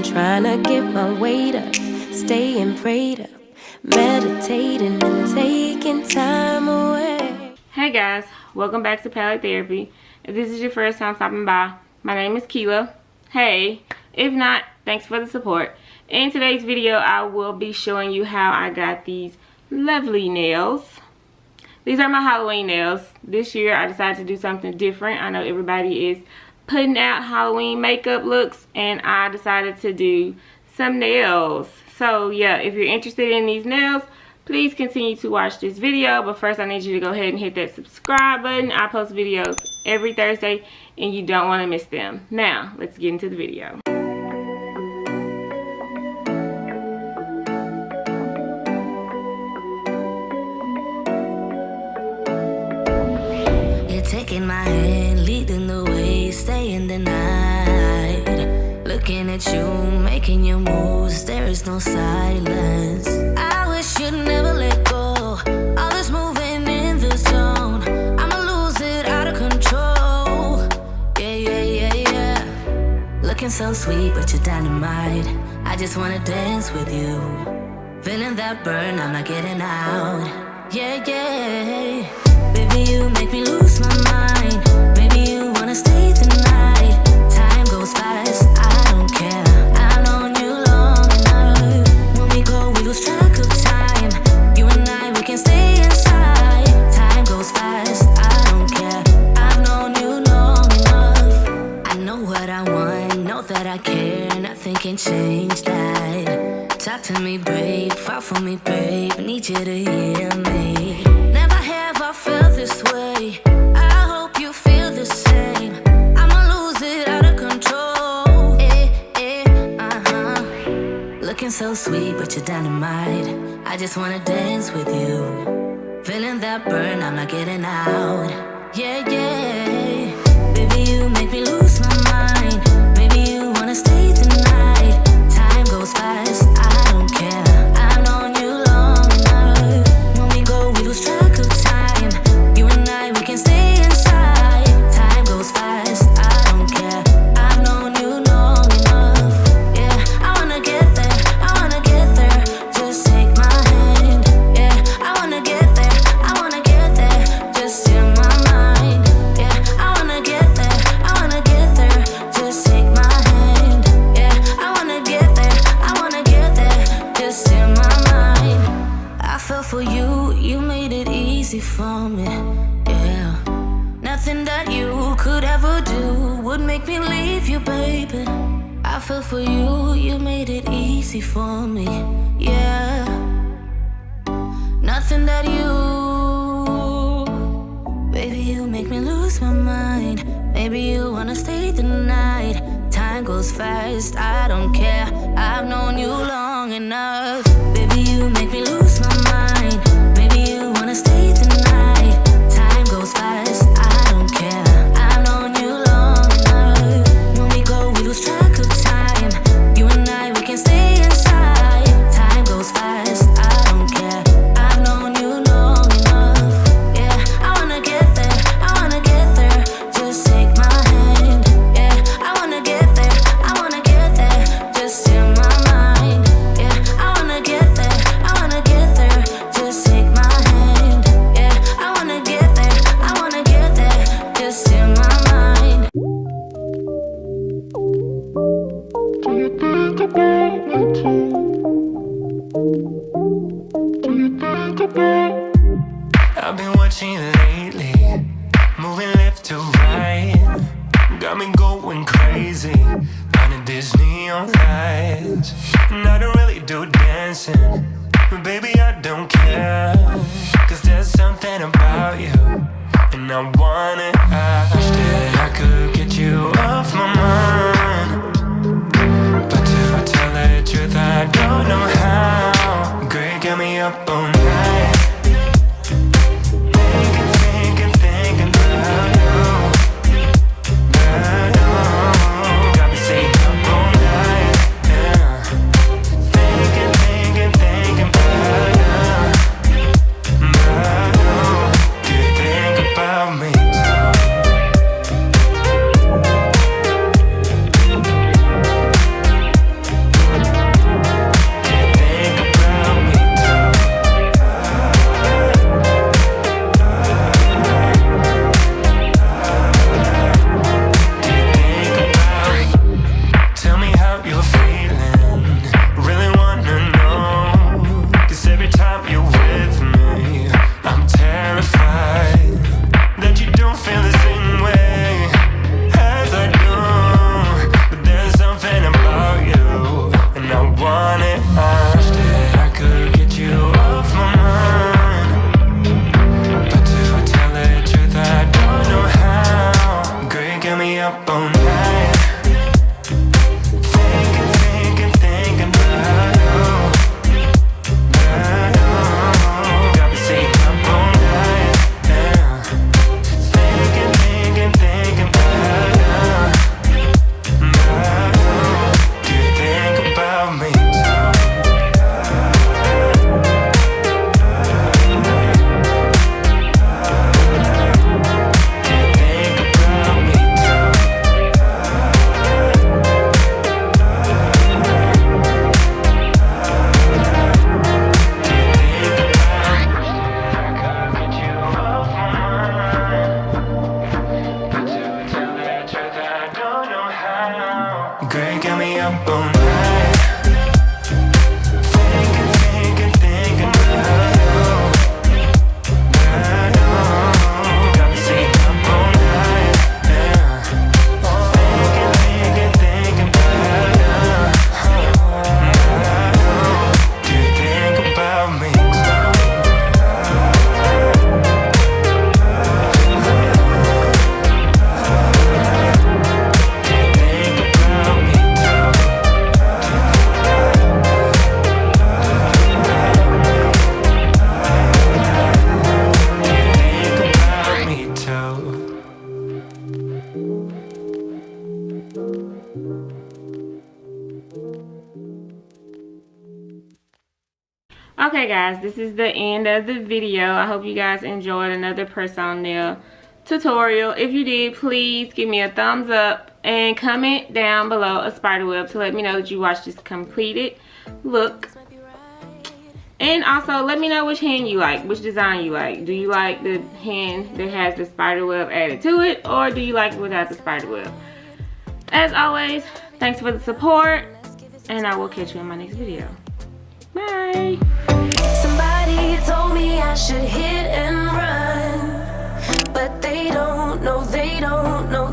trying to get my weight up, staying prayed up, meditating and taking time away. Hey guys, welcome back to Palette Therapy. If this is your first time stopping by, my name is Keela. Hey, if not, thanks for the support. In today's video, I will be showing you how I got these lovely nails. These are my Halloween nails. This year I decided to do something different. I know everybody is putting out Halloween makeup looks, and I decided to do some nails. So yeah, if you're interested in these nails, please continue to watch this video. But first I need you to go ahead and hit that subscribe button. I post videos every Thursday and you don't want to miss them. Now, let's get into the video. Taking my hand, leading the way, staying the night. Looking at you, making your moves, there is no silence. I wish you'd never let go. All this moving in the zone, I'ma lose it out of control. Yeah. Looking so sweet, but you're dynamite. I just wanna dance with you. Feeling that burn, I'm not getting out. Yeah. Baby, you make me lose my mind. Maybe you wanna stay the night. Time goes fast, I don't care. I've known you long enough. When we go, we lose track of time. You and I, we can stay inside. Time goes fast, I don't care. I've known you long enough. I know what I want, know that I care. Nothing can change that. Talk to me, babe, fall for me, babe. Need you to hear me. Never have I felt this way. I hope you feel the same. I'ma lose it out of control. Looking so sweet, but you're dynamite. I just wanna dance with you. Feeling that burn, I'm not getting out. Yeah. Baby, you make me lose my mind. Maybe you wanna stay the night. Time goes fast, I don't care. I've known you long enough. When we go, we lose track of time. You and I, we can stay inside. Time goes fast, I don't care. I've known you long enough. Yeah, I wanna get there, just take my hand. Yeah, I wanna get there, just in my mind. Yeah, I wanna get there, just take my hand. Yeah, I wanna get there, just in my mind. I fell for you, you made it easy for me. Yeah, nothing that you could ever do would make me leave you, baby. I fell for you, you made it easy for me. Yeah, nothing that you, baby, you make me lose my mind. Maybe you wanna stay the night. Time goes fast, I don't care. I've known you long enough. Baby, you make me lose my mind. Maybe you wanna stay the night. Time goes fast, I don't care. I've known you long enough. When we go, we lose track of time. You and I, we can stay inside. Time goes fast, I don't care. I've known you long enough. Yeah, I wanna get there, just take my hand. Yeah, I wanna get there, just in my mind. Yeah, I wanna get there, just take my hand. Yeah, I wanna get there, just in my mind. Do you think about me too? Do you think about? I've been watching you lately, moving left to right. Got me going crazy, under these neon lights. And I don't really do dancing, but baby I don't care. Cause there's something about you, and I wanna ask that I could get you off my mind. But to tell the truth, I don't know how. Girl, got me up all night, thinking about you. Got me staying up all night, yeah. Thinking about you. Do you think about me too? up all night. Thinking about you. Got me staying up all night. Yeah. Thinking about you. Do you think about me? Okay guys, this is the end of the video. I hope you guys enjoyed another press-on nail tutorial. If you did, please give me a thumbs up and comment down below a spider web to let me know that you watched this completed look. And also let me know which hand you like, which design you like. Do you like the hand that has the spider web added to it, or do you like it without the spider web? As always, thanks for the support, and I will catch you in my next video. Bye. Somebody told me I should hit and run, but they don't know